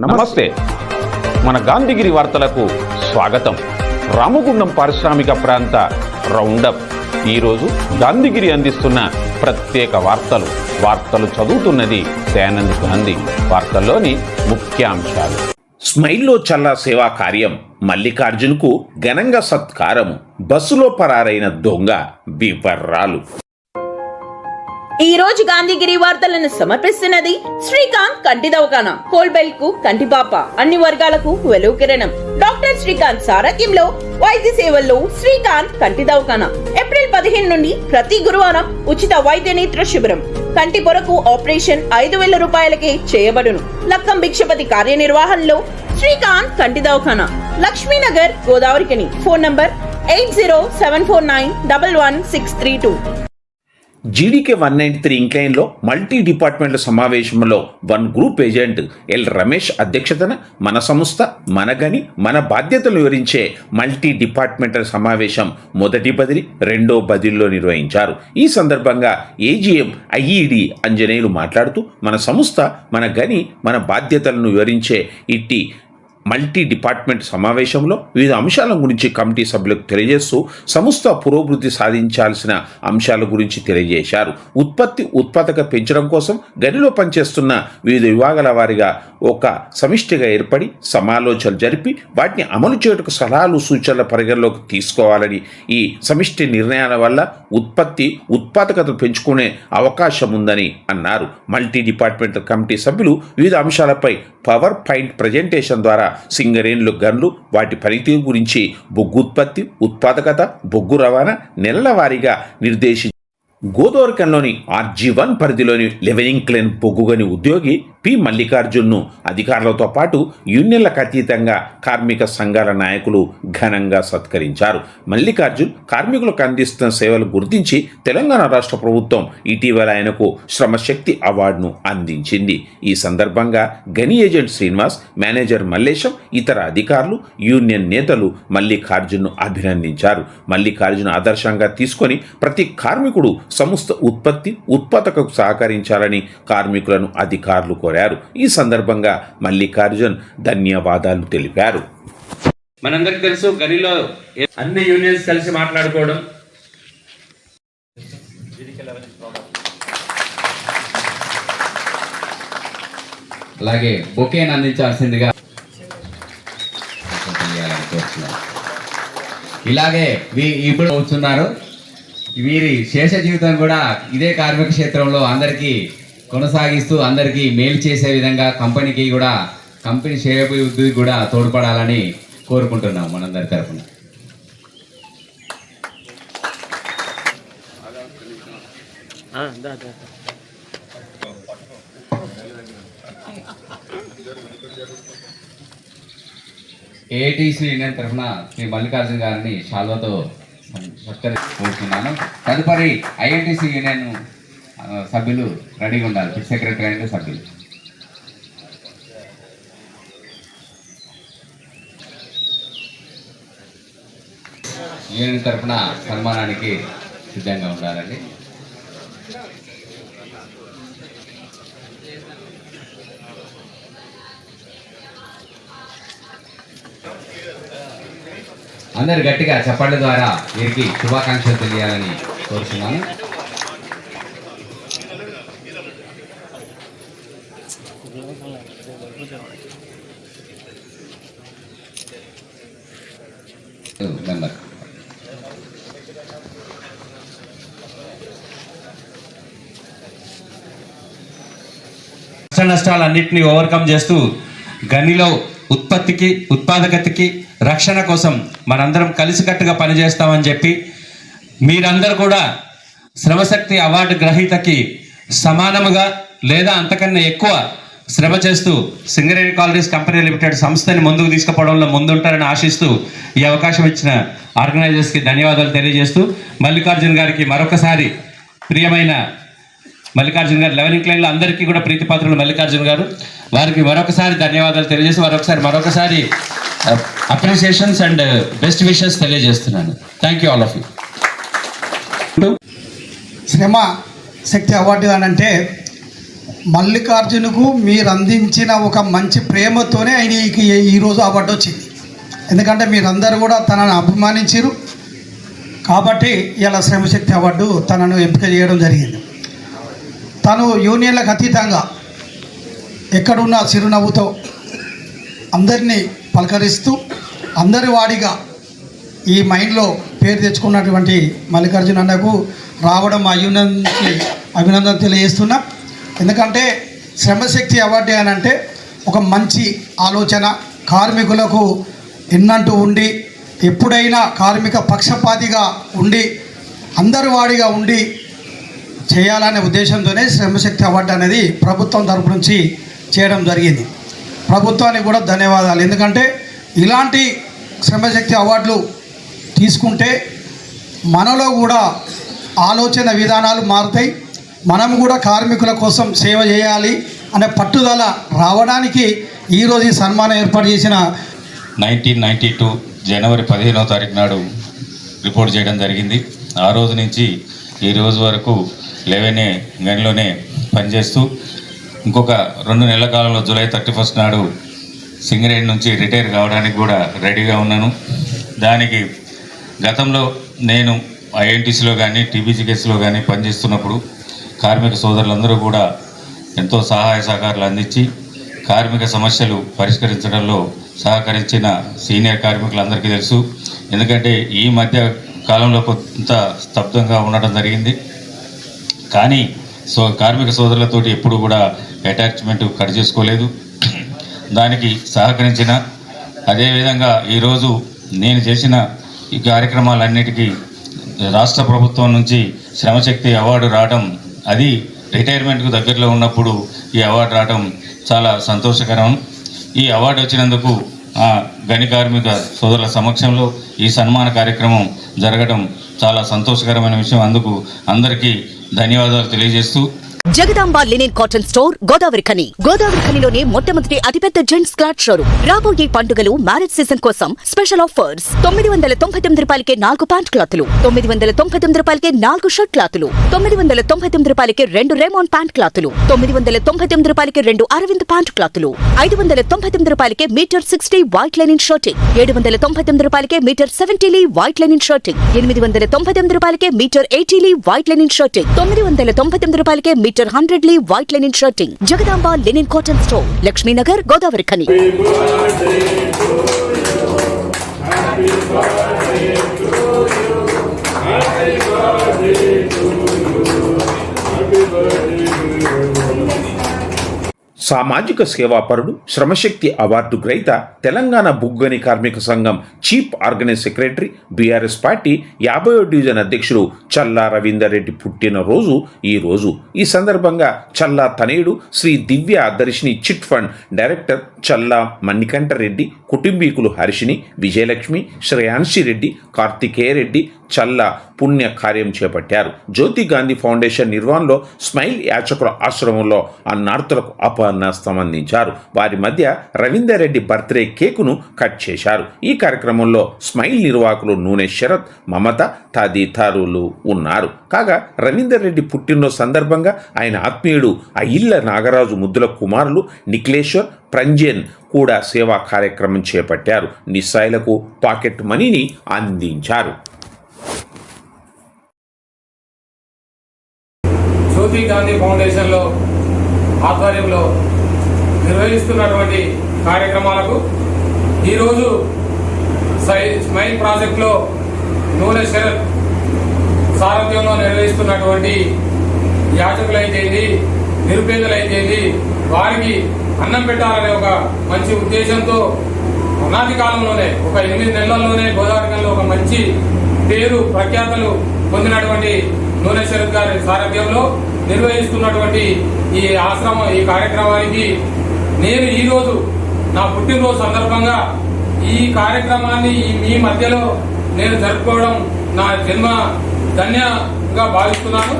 నమస్తే. మన గాంధీగిరి వార్తలకు స్వాగతం. రామగుండం పారిశ్రామిక ప్రాంత రౌండప్. ఈరోజు గాంధీగిరి అందిస్తున్న ప్రత్యేక వార్తలు చదువుతున్నది దయానంద్ గాంధీ. వార్తల్లోని ముఖ్యాంశాలు. స్మైల్లో చల్లా సేవా కార్యం, మల్లికార్జున్కు ఘనంగా సత్కారం, బస్సులో పరారైన దొంగ, వివరాలు. ఈ రోజు గాంధీగిరి వార్తలను సమర్పిస్తున్నది శ్రీకాంత్ కంటి దవాఖానా. కోల్బెల్ కు కంటిపాప, అన్ని వర్గాలకు వెలుగు కిరణం. డాక్టర్ శ్రీకాంత్ సారథ్యంలో వైద్య సేవల్లో శ్రీకాంత్ కంటి దవాఖానా. ఏప్రిల్ 15 నుండి ప్రతి గురువారం ఉచిత వైద్య నేత్ర శిబిరం. కంటి పొరకు ఆపరేషన్ 5,000 రూపాయలకే చేయబడును. లక్కం భిక్షపతి కార్యనిర్వహణలో శ్రీకాంత్ కంటి దవాఖానా, Lakshminagar, Godavarikhani. Phone number 8074911632. GDK 193 ఇంక్లైన్లో మల్టీ డిపార్ట్మెంట్ల సమావేశంలో one group agent L Ramesh అధ్యక్షతన మన సంస్థ, మన గని, మన బాధ్యతలు వివరించే మల్టీ డిపార్ట్మెంటల్ సమావేశం మొదటి బదిలీ, రెండో బదిలీలో నిర్వహించారు. ఈ సందర్భంగా ఏజీఎం ఐఈడి అంజనేయులు మాట్లాడుతూ మన సంస్థ, మన గని, మన బాధ్యతలను వివరించే ఇట్టి మల్టీ డిపార్ట్మెంట్ సమావేశంలో వివిధ అంశాల గురించి కమిటీ సభ్యులకు తెలియజేస్తూ సంస్థ పురోభివృద్ధి సాధించాల్సిన అంశాల గురించి తెలియజేశారు. ఉత్పాదక పెంచడం కోసం గనిలో పనిచేస్తున్న వివిధ విభాగాల వారిగా ఒక సమిష్టిగా ఏర్పడి సమాలోచనలు జరిపి వాటిని అమలు చేయటకు సలహాలు, సూచనల పరిగణలోకి తీసుకోవాలని, ఈ సమిష్టి నిర్ణయాల వల్ల ఉత్పాదకతను పెంచుకునే అవకాశం ఉందని అన్నారు. మల్టీ డిపార్ట్మెంట్ కమిటీ సభ్యులు వివిధ అంశాలపై పవర్ పాయింట్ ప్రజెంటేషన్ ద్వారా సింగరేణులు, గన్లు, వాటి పనితీరు గురించి, బొగ్గు ఉత్పత్తి, ఉత్పాదకత, బొగ్గు రవాణా నెలల వారీగా నిర్దేశించారు. గోదావరికంలోని RG1 పరిధిలోని లెవెనింగ్క్లెన్ బొగ్గుగని ఉద్యోగి పి మల్లికార్జున్ను అధికారులతో పాటు యూనియన్లకు అతీతంగా కార్మిక సంఘాల నాయకులు ఘనంగా సత్కరించారు. మల్లికార్జున్ కార్మికులకు అందిస్తున్న సేవలు గుర్తించి తెలంగాణ రాష్ట్ర ప్రభుత్వం ఇటీవల ఆయనకు శ్రమశక్తి అవార్డును అందించింది. ఈ సందర్భంగా గని ఏజెంట్ శ్రీనివాస్, మేనేజర్ మల్లేశం, ఇతర అధికారులు, యూనియన్ నేతలు మల్లికార్జున్ను అభినందించారు. మల్లికార్జున్ ఆదర్శంగా తీసుకొని ప్రతి కార్మికుడు సంస్థ ఉత్పాదకకు సహకరించాలని కార్మికులను అధికారులు కోరారు. ఈ సందర్భంగా మల్లికార్జున్ ధన్యవాదాలు తెలిపారు. మనందరికి తెలుసు, గనిలో అన్ని యూనియన్స్ కలిసి మాట్లాడుకోవడం, అలాగే బొకేను అందించాల్సిందిగా ఇలాగే ఇప్పుడు అవుతున్నారు. వీరి శేష జీవితం కూడా ఇదే కార్మిక క్షేత్రంలో అందరికీ కొనసాగిస్తూ అందరికీ మేలు చేసే విధంగా కంపెనీ శ్రేయోభివృద్ధి కూడా తోడ్పడాలని కోరుకుంటున్నాం మనందరి తరఫున. ఏఐటీసీ యూనియన్ తరఫున శ్రీ మల్లికార్జున గారిని శాల్వతో సత్కరించుకుంటున్నాను. తదుపరి ఐఎన్టీసీ యూనియన్ సభ్యులు రెడీగా ఉండాలి, సెక్రటరీ అండ్ సభ్యులు. యూనియన్ తరఫున సన్మానానికి సిద్ధంగా ఉండాలండి. అందరు గట్టిగా చప్పట్ల ద్వారా వీరికి శుభాకాంక్షలు తెలియాలని కోరుతున్నాను. నష్టాలన్నింటినీ ఓవర్కమ్ చేస్తూ గనిలో ఉత్పాదకతకి రక్షణ కోసం మనందరం కలిసికట్టుగా పనిచేస్తామని చెప్పి మీరందరూ కూడా శ్రమశక్తి అవార్డు గ్రహీతకి సమానముగా లేదా అంతకన్నా ఎక్కువ శ్రమ చేస్తూ సింగరేణి కాలరీస్ కంపెనీ లిమిటెడ్ సంస్థని ముందుకు తీసుకుపోవడంలో ముందుంటారని ఆశిస్తూ ఈ అవకాశం ఇచ్చిన ఆర్గనైజర్స్కి ధన్యవాదాలు తెలియజేస్తూ మల్లికార్జున్ గారికి మరొకసారి ప్రియమైన మల్లికార్జున గారు, లెవెనింగ్క్లైన్లో అందరికీ కూడా ప్రీతిపాత్రులు మల్లికార్జున గారు, వారికి మరొకసారి ధన్యవాదాలు తెలియజేసి మరొకసారి అప్రిసియేషన్స్ అండ్ బెస్ట్ విషెస్ తెలియజేస్తున్నాను. Thank you all of you. శ్రమ శక్తి అవార్డు అని అంటే మల్లికార్జునకు మీరు అందించిన ఒక మంచి ప్రేమతోనే ఆయనకి ఈరోజు అవార్డు వచ్చింది. ఎందుకంటే మీరందరూ కూడా తనను అభిమానించారు కాబట్టి ఇలా శ్రమశక్తి అవార్డు తనను ఎంపిక చేయడం జరిగింది. తను యూనియన్లకు అతీతంగా ఎక్కడున్న చిరునవ్వుతో అందరినీ పలకరిస్తూ అందరి వాడిగా ఈ మైండ్లో పేరు తెచ్చుకున్నటువంటి మల్లికార్జున అన్నకు రావడం మా యూనియన్ నుంచి అభినందన తెలియజేస్తున్నా. ఎందుకంటే శ్రమశక్తి అవార్డు అని అంటే ఒక మంచి ఆలోచన, కార్మికులకు ఎన్నంటూ ఉండి ఎప్పుడైనా కార్మిక పక్షపాతిగా ఉండి అందరి వాడిగా ఉండి చేయాలనే ఉద్దేశంతోనే శ్రమశక్తి అవార్డు అనేది ప్రభుత్వం తరపు నుంచి చేయడం జరిగింది. ప్రభుత్వానికి కూడా ధన్యవాదాలు. ఎందుకంటే ఇలాంటి శ్రమశక్తి అవార్డులు తీసుకుంటే మనలో కూడా ఆలోచన విధానాలు మారుతాయి. మనం కూడా కార్మికుల కోసం సేవ చేయాలి అనే పట్టుదల రావడానికి ఈరోజు ఈ సన్మానం ఏర్పాటు చేసిన 1992 జనవరి 15వ తారీఖు నాడు రిపోర్ట్ చేయడం జరిగింది. ఆ రోజు నుంచి ఈ రోజు వరకు 11 గనిలోనే పనిచేస్తూ ఇంకొక 2 నెలల కాలంలో జూలై 31 నాడు సింగరేణి నుంచి రిటైర్ కావడానికి కూడా రెడీగా ఉన్నాను. దానికి గతంలో నేను ఐఎన్టీసీలో కానీ టీబీజీకేసీలో కానీ పనిచేస్తున్నప్పుడు కార్మిక సోదరులందరూ కూడా ఎంతో సహాయ సహకారాలు అందించి కార్మిక సమస్యలు పరిష్కరించడంలో సహకరించిన సీనియర్ కార్మికులందరికీ తెలుసు. ఎందుకంటే ఈ మధ్య కాలంలో కొంత స్తబ్దంగా ఉండడం జరిగింది. కానీ కార్మిక సోదరులతోటి ఎప్పుడు కూడా అటాచ్మెంట్ కట్ చేసుకోలేదు. దానికి సహకరించిన అదేవిధంగా ఈరోజు నేను చేసిన ఈ కార్యక్రమాలన్నిటికీ రాష్ట్ర ప్రభుత్వం నుంచి శ్రమశక్తి అవార్డు రావడం, అది రిటైర్మెంట్కు దగ్గరలో ఉన్నప్పుడు ఈ అవార్డు రావడం చాలా సంతోషకరం. ఈ అవార్డు వచ్చినందుకు గని కార్మిక సోదరుల సమక్షంలో ఈ సన్మాన కార్యక్రమం జరగడం చాలా సంతోషకరమైన విషయం. అందుకు అందరికీ ధన్యవాదాలు తెలియజేస్తూ Jagadamba linen cotton store Godavarikhani. గోదావరిఖనిలోనే మొట్టమొదటి అతిపెద్ద జెంట్స్ క్లాత్ షోరూమ్. రాబోయే పండుగలు, మ్యారేజ్ సీజన్ కోసం స్పెషల్ ఆఫర్స్. 999 రూపాయలకే 4 ప్యాంట్ క్లాతులు, 999 రూపాయలకే 4 షర్ట్ క్లాతులు, 999 రూపాయలకే 2 రేమాన్ ప్యాంట్ క్లాతులు, 999 రూపాయలకే 2 అరవింద్ ప్యాంట్ క్లాతులు, 599 రూపాయలకే మీటర్ 60 వైట్ లెనిన్ షర్టింగ్, 799 రూపాయలకే metre 70 lea white linen shirting, 899 రూపాయలకే metre 80 lea white linen shirting, 999 రూపాయలకే metre 100 lea white linen shirting. Jagadamba linen cotton store, Laxminagar, Godavarikhani. సామాజిక సేవాపరుడు, శ్రమశక్తి అవార్డు గ్రహీత, తెలంగాణ బుగ్గని కార్మిక సంఘం chief organise secretary, BRS party 50వ డివిజన్ అధ్యక్షుడు చల్లా రవీందర్ రెడ్డి పుట్టినరోజు ఈరోజు. ఈ సందర్భంగా చల్లా తనయుడు శ్రీ దివ్య దర్శిని చిట్ ఫండ్ డైరెక్టర్ చల్లా మణికంఠ రెడ్డి, కుటుంబీకులు హర్షిని, విజయలక్ష్మి, శ్రేయాన్షి రెడ్డి, కార్తికేయ రెడ్డి చల్లా పుణ్య కార్యం చేపట్టారు. జ్యోతి గాంధీ ఫౌండేషన్ నిర్వహణలో స్మైల్ యాచకుల ఆశ్రమంలో అన్నార్తులకు అపన్నాస్తం అందించారు. వారి మధ్య రవీందర్ రెడ్డి బర్త్డే కేకును కట్ చేశారు. ఈ కార్యక్రమంలో స్మైల్ నిర్వాహకులు నూనె శరత్, మమత తదితరులు ఉన్నారు. కాగా రవీందర్ రెడ్డి పుట్టినరోజు సందర్భంగా ఆయన ఆత్మీయుడు అయిల్ల నాగరాజు ముద్దుల కుమారులు నిఖిలేశ్వర్, ప్రంజన్ కూడా సేవా కార్యక్రమం చేపట్టారు. నిస్సాయిలకు పాకెట్ మనీని అందించారు. జ్యోతి గాంధీ ఫౌండేషన్లో ఆధ్వర్యంలో నిర్వహిస్తున్నటువంటి కార్యక్రమాలకు ఈరోజు స్మైల్ ప్రాజెక్టులో నూనె శరత్ సారథ్యంలో నిర్వహిస్తున్నటువంటి యాచకులైతేంది, నిరుపేదలైతేంది, వారికి అన్నం పెట్టాలనే ఒక మంచి ఉద్దేశంతో అనాది కాలంలోనే ఒక 8 నెలల్లోనే గోదావరిలో ఒక మంచి పేరు ప్రఖ్యాతలు పొందినటువంటి నూనె శరత్ గారి సారథ్యంలో నిర్వహిస్తున్నటువంటి ఈ ఆశ్రమం, ఈ కార్యక్రమానికి నేను ఈరోజు నా పుట్టినరోజు సందర్భంగా ఈ కార్యక్రమాన్ని మీ మధ్యలో నేను జరుపుకోవడం నా జన్మ ధన్యంగా భావిస్తున్నాను.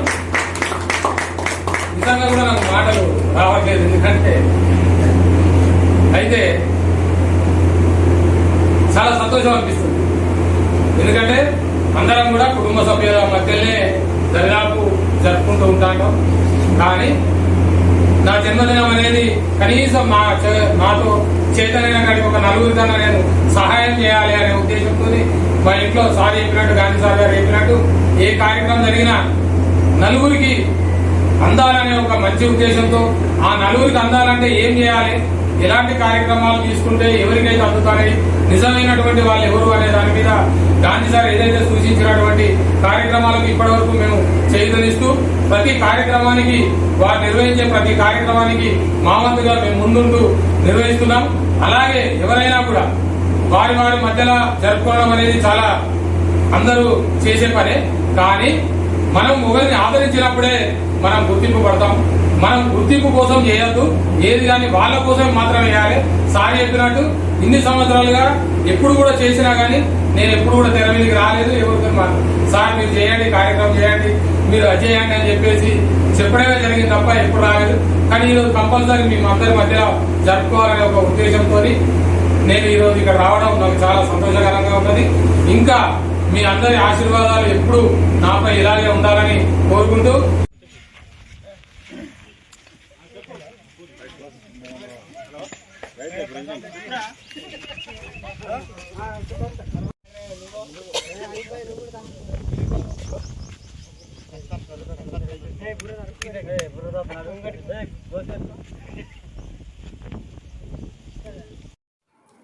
నిజంగా కూడా నాకు మాటలు రావట్లేదు. ఎందుకంటే అయితే చాలా సంతోషం అనిపిస్తుంది. ఎందుకంటే అందరం కూడా కుటుంబ సభ్యుల మధ్యనే దరిదాపు జరుపుకుంటూ ఉంటాం. కానీ నా జన్మదినం అనేది కనీసం నాతో చేతనైన కాడికి ఒక నలుగురికన్నా నేను సహాయం చేయాలి అనే ఉద్దేశంతో మా ఇంట్లో సార్ చెప్పినట్టు, గాంధీ సార్ గారు చెప్పినట్టు ఏ కార్యక్రమం జరిగినా నలుగురికి అందాలనే ఒక మంచి ఉద్దేశంతో, ఆ నలుగురికి అందాలంటే ఏం చేయాలి, ఎలాంటి కార్యక్రమాలు తీసుకుంటే ఎవరికైతే అందుతాయి, నిజమైనటువంటి వాళ్ళు ఎవరు అనే దాని మీద గాంధీ సార్ ఏదైతే సూచించినటువంటి కార్యక్రమాలకు ఇప్పటి వరకు మేము చేయూతనిస్తూ ప్రతి కార్యక్రమానికి వారు నిర్వహించే ప్రతి కార్యక్రమానికి మా వంతుగా మేము ముందుంటూ నిర్వహిస్తున్నాం. అలాగే ఎవరైనా కూడా వారి వారి మధ్యలో జరుపుకోవడం అనేది చాలా అందరూ చేసే పనే, కానీ మనం ఒకరిని ఆదరించినప్పుడే మనం గుర్తింపు పడతాం. మనం గుర్తింపు కోసం చేయొద్దు, ఏది కానీ వాళ్ళ కోసం మాత్రమే చేయాలి. సార్ చెప్పినట్టు ఇన్ని సంవత్సరాలుగా ఎప్పుడు కూడా చేసినా కానీ నేను ఎప్పుడు కూడా తెర మీదకి రాలేదు. ఎవరితో మాత్రం సార్ మీరు చేయండి, కార్యక్రమం చేయండి, మీరు అది చేయండి అని చెప్పేసి చెప్పడమే జరిగింది తప్ప ఎప్పుడు రాలేదు. కానీ ఈరోజు కంపల్సరీ మేము అందరి మధ్యలో జరుపుకోవాలనే ఒక ఉద్దేశంతో నేను ఈరోజు ఇక్కడ రావడం నాకు చాలా సంతోషకరంగా ఉన్నది. ఇంకా మీ అందరి ఆశీర్వాదాలు ఎప్పుడు నాపై ఇలాగే ఉండాలని కోరుకుంటూ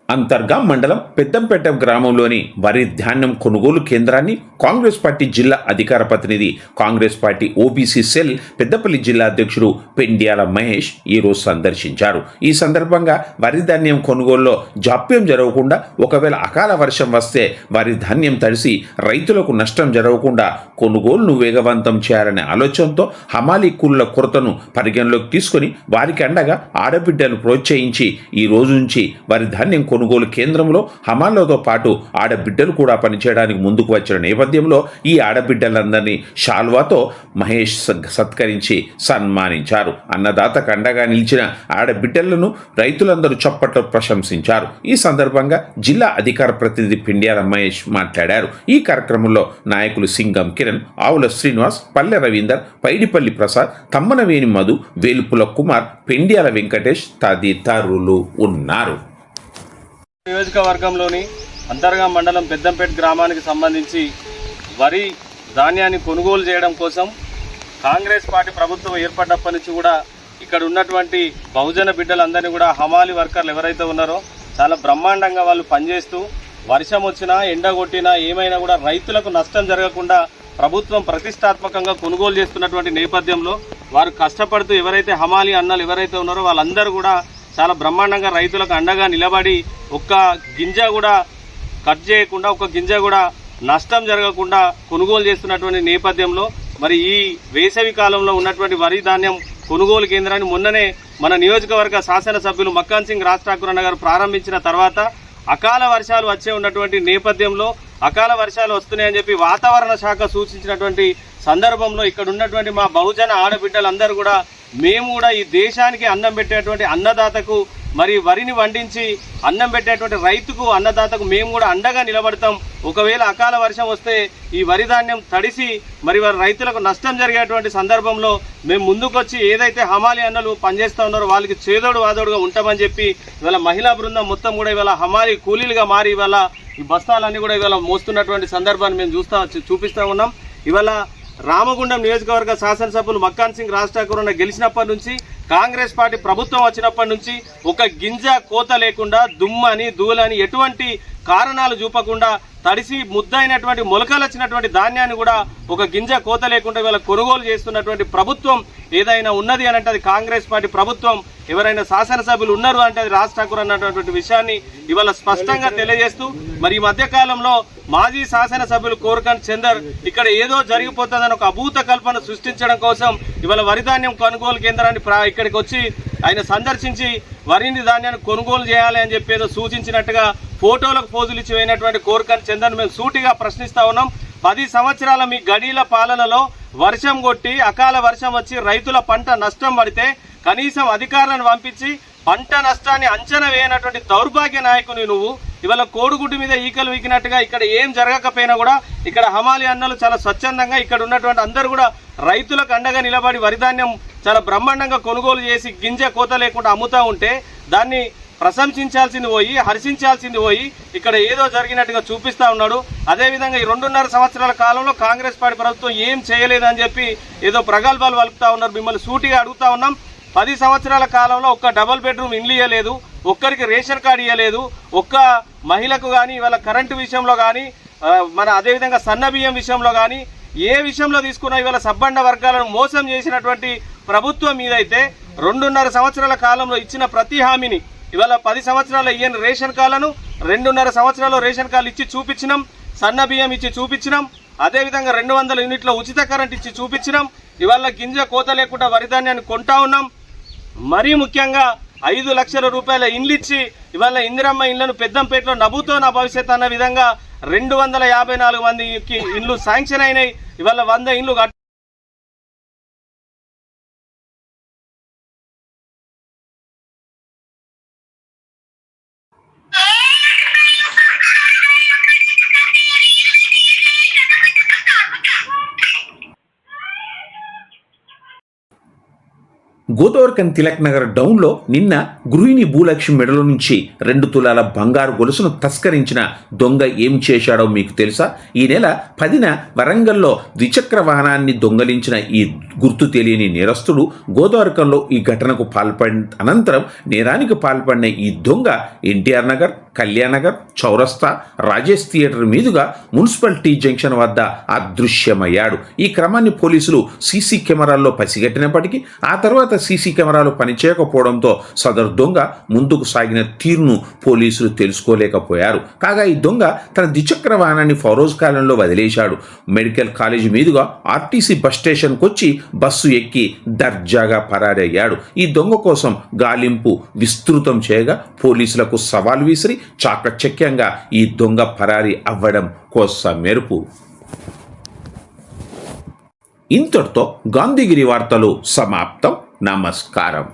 అంతర్గాం మండలం పెద్దంపేట గ్రామంలోని వరి ధాన్యం కొనుగోలు కేంద్రాన్ని కాంగ్రెస్ పార్టీ జిల్లా అధికార ప్రతినిధి, Congress party OBC cell Peddapalli జిల్లా అధ్యక్షుడు పెండ్యాల మహేష్ ఈరోజు సందర్శించారు. ఈ సందర్భంగా వరి ధాన్యం కొనుగోలులో జాప్యం జరగకుండా, ఒకవేళ అకాల వర్షం వస్తే వరి ధాన్యం తడిసి రైతులకు నష్టం జరగకుండా కొనుగోలును వేగవంతం చేయాలనే ఆలోచనతో హమాలీ కూలీల కొరతను పరిగణలోకి తీసుకుని వారికి అండగా ఆడబిడ్డను ప్రోత్సహించి ఈ రోజు నుంచి వరి ధాన్యం కొనుగోలు కేంద్రంలో హమాలతో పాటు ఆడబిడ్డలు కూడా పనిచేయడానికి ముందుకు వచ్చిన నేపథ్యంలో ఈ ఆడబిడ్డలందరినీ షాల్వాతో మహేష్ సత్కరించి సన్మానించారు. అన్నదాతకు అండగా నిలిచిన ఆడబిడ్డలను రైతులందరూ చప్పట్లు ప్రశంసించారు. ఈ సందర్భంగా జిల్లా అధికార ప్రతినిధి పెండ్యాల మహేష్ మాట్లాడారు. ఈ కార్యక్రమంలో నాయకులు సింగం కిరణ్, ఆవుల శ్రీనివాస్, పల్లె రవీందర్, పైడిపల్లి ప్రసాద్, తమ్మనవేని మధు, వేలుపుల కుమార్, పెండ్యాల వెంకటేష్ తదితరులు ఉన్నారు. నియోజకవర్గంలోని అంతర్గాం మండలం పెద్దంపేట గ్రామానికి సంబంధించి వరి ధాన్యాన్ని కొనుగోలు చేయడం కోసం కాంగ్రెస్ పార్టీ ప్రభుత్వం ఏర్పడినప్పటి నుంచి కూడా ఇక్కడ ఉన్నటువంటి బహుజన బిడ్డలందరినీ కూడా హమాలి వర్కర్లు ఎవరైతే ఉన్నారో చాలా బ్రహ్మాండంగా వాళ్ళు పనిచేస్తూ వర్షం వచ్చినా ఎండ కొట్టినా ఏమైనా కూడా రైతులకు నష్టం జరగకుండా ప్రభుత్వం ప్రతిష్టాత్మకంగా కొనుగోలు చేస్తున్నటువంటి నేపథ్యంలో వారు కష్టపడుతూ ఎవరైతే హమాలి అన్నలు ఎవరైతే ఉన్నారో వాళ్ళందరూ కూడా చాలా బ్రహ్మాండంగా రైతులకు అండగా నిలబడి ఒక్క గింజ కూడా కట్ చేయకుండా, ఒక్క గింజ కూడా నష్టం జరగకుండా కొనుగోలు చేస్తున్నటువంటి నేపథ్యంలో మరి ఈ వేసవి కాలంలో ఉన్నటువంటి వరి ధాన్యం కొనుగోలు కేంద్రాన్ని మొన్ననే మన నియోజకవర్గ శాసనసభ్యులు మక్కాన్ సింగ్ రాజ్ ఠాకూర్ అన్న గారు ప్రారంభించిన తర్వాత అకాల వర్షాలు వచ్చే ఉన్నటువంటి నేపథ్యంలో అకాల వర్షాలు వస్తున్నాయని చెప్పి వాతావరణ శాఖ సూచించినటువంటి సందర్భంలో ఇక్కడ ఉన్నటువంటి మా బహుజన ఆడబిడ్డలందరూ కూడా మేము కూడా ఈ దేశానికి అన్నం పెట్టేటువంటి అన్నదాతకు, మరి వరిని వండించి అన్నం పెట్టేటువంటి రైతుకు, అన్నదాతకు మేము కూడా అండగా నిలబడతాం. ఒకవేళ అకాల వర్షం వస్తే ఈ వరి ధాన్యం తడిసి మరి వారి రైతులకు నష్టం జరిగేటువంటి సందర్భంలో మేము ముందుకొచ్చి ఏదైతే హమాలి అన్నలు పనిచేస్తూ ఉన్నారో వాళ్ళకి చేదోడు వాదోడుగా ఉంటామని చెప్పి ఇవాళ మహిళా బృందం మొత్తం కూడా ఇవాళ హమాలి కూలీలుగా మారి ఇవాళ ఈ బస్తాలన్నీ కూడా ఇవాళ మోస్తున్నటువంటి సందర్భాన్ని మేము చూపిస్తూ ఉన్నాం. ఇవాళ రామగుండం నియోజకవర్గ శాసనసభ్యులు మక్కాన్ సింగ్ రాజ్ ఠాకూర్ అన్న గెలిచినప్పటి నుంచి, కాంగ్రెస్ పార్టీ ప్రభుత్వం వచ్చినప్పటి నుంచి ఒక గింజ కోత లేకుండా, దుమ్మని దూలని ఎటువంటి కారణాలు చూపకుండా తడిసి ముద్దైనటువంటి మొలకలు వచ్చినటువంటి ధాన్యాన్ని కూడా ఒక గింజ కోత లేకుండా ఇవాళ కొనుగోలు చేస్తున్నటువంటి ప్రభుత్వం ఏదైనా ఉన్నది అని అంటే అది కాంగ్రెస్ పార్టీ ప్రభుత్వం. ఎవరైనా శాసనసభ్యులు ఉన్నారు అంటే అది రాజ్ ఠాకూర్ అన్నటువంటి విషయాన్ని ఇవాళ స్పష్టంగా తెలియజేస్తూ, మరి ఈ మధ్య కాలంలో మాజీ శాసనసభ్యులు కోరకండ్ చందర్ ఇక్కడ ఏదో జరిగిపోతుందని ఒక అభూత కల్పన సృష్టించడం కోసం ఇవాళ వరి ధాన్యం కొనుగోలు కేంద్రాన్ని ఇక్కడికి వచ్చి ఆయన సందర్శించి వరిని ధాన్యాన్ని కొనుగోలు చేయాలి అని చెప్పి ఏదో సూచించినట్టుగా ఫోటోలకు పోజులు ఇచ్చి పోయినటువంటి కోరకండ్ చందర్ మేము సూటిగా ప్రశ్నిస్తా ఉన్నాం. 10 సంవత్సరాల మీ గడీల పాలనలో వర్షం కొట్టి అకాల వర్షం వచ్చి రైతుల పంట నష్టం పడితే కనీసం అధికారులను పంపించి పంట నష్టాన్ని అంచనా వేయనటువంటి దౌర్భాగ్య నాయకుని నువ్వు. ఇవాళ కోడిగుడ్డు మీద ఈకలు వీకినట్టుగా ఇక్కడ ఏం జరగకపోయినా కూడా ఇక్కడ హమాలి అన్నలు చాలా స్వచ్ఛందంగా ఇక్కడ ఉన్నటువంటి అందరూ కూడా రైతులకు అండగా నిలబడి వరిధాన్యం చాలా బ్రహ్మాండంగా కొనుగోలు చేసి గింజ కోత లేకుండా అమ్ముతూ ఉంటే దాన్ని ప్రశంసించాల్సింది పోయి హర్షించాల్సింది పోయి ఇక్కడ ఏదో జరిగినట్టుగా చూపిస్తూ ఉన్నాడు. అదేవిధంగా ఈ 2.5 సంవత్సరాల కాలంలో కాంగ్రెస్ పార్టీ ప్రభుత్వం ఏం చేయలేదని చెప్పి ఏదో ప్రగల్భాలు వలుపుతా ఉన్నారు. మిమ్మల్ని సూటిగా అడుగుతా ఉన్నాం, 10 సంవత్సరాల కాలంలో ఒక్క డబుల్ బెడ్రూమ్ ఇండ్లు ఇవ్వలేదు, ఒక్కరికి రేషన్ కార్డు ఇవ్వలేదు, ఒక్క మహిళకు కానీ ఇవాళ కరెంటు విషయంలో కానీ మన అదేవిధంగా సన్న బియ్యం విషయంలో కానీ ఏ విషయంలో తీసుకున్నా ఇవాళ సబ్బండ వర్గాలను మోసం చేసినటువంటి ప్రభుత్వం మీదైతే 2.5 సంవత్సరాల కాలంలో ఇచ్చిన ప్రతి హామీని ఇవాళ 10 సంవత్సరాల ఇయ్యని రేషన్ కార్డులను 2.5 సంవత్సరాల్లో రేషన్ కార్డులు ఇచ్చి చూపించినాం, సన్న బియ్యం ఇచ్చి చూపించినాం, అదేవిధంగా 200 యూనిట్ల ఉచిత కరెంట్ ఇచ్చి చూపించినాం. ఇవాళ గింజ కోత లేకుండా వరిధాన్యాన్ని కొంటా ఉన్నాం. మరీ ముఖ్యంగా 5 లక్షల రూపాయల ఇండ్లు ఇచ్చి ఇవాళ ఇందిరమ్మ ఇళ్లను పెద్దంపేటలో నవ్వుతో నా భవిష్యత్ అన్న విధంగా 254 మందికి ఇండ్లు శాంక్షన్ అయినాయి. ఇవాళ 100 ఇండ్లు గోదావరికని తిలక్ నగర్ డౌన్లో నిన్న గృహిణి భూలక్ష్మి మెడలో నుంచి 2 తులాల బంగారు గొలుసును తస్కరించిన దొంగ ఏం చేశాడో మీకు తెలుసా? ఈ నెల 10న వరంగల్లో ద్విచక్ర వాహనాన్ని దొంగలించిన ఈ గుర్తు తెలియని నేరస్తుడు గోదావరికంలో ఈ ఘటనకు పాల్పడిన అనంతరం నేరానికి పాల్పడిన ఈ దొంగ ఎన్టీఆర్ నగర్, కళ్యాణ్ నగర్, చౌరస్తా, రాజేష్ థియేటర్ మీదుగా మున్సిపాలిటీ జంక్షన్ వద్ద అదృశ్యమయ్యాడు. ఈ క్రమాన్ని పోలీసులు సీసీ కెమెరాల్లో పసిగట్టినప్పటికీ ఆ తర్వాత సీసీ కెమెరాలు పనిచేయకపోవడంతో సదరు దొంగ ముందుకు సాగిన తీరును పోలీసులు తెలుసుకోలేకపోయారు. కాగా ఈ దొంగ తన ద్విచక్ర వాహనాన్ని ఫరోజ్ కాలంలో వదిలేశాడు. మెడికల్ కాలేజీ మీదుగా ఆర్టీసీ బస్ స్టేషన్కి వచ్చి బస్సు ఎక్కి దర్జాగా పరారయ్యాడు. ఈ దొంగ కోసం గాలింపు విస్తృతం చేయగా పోలీసులకు సవాల్ విసిరి చాకచక్యంగా ఈ దొంగ పరారీ అవ్వడం కోసం మెరుపు. ఇంతటితో గాంధీగిరి వార్తలు సమాప్తం. నమస్కారం.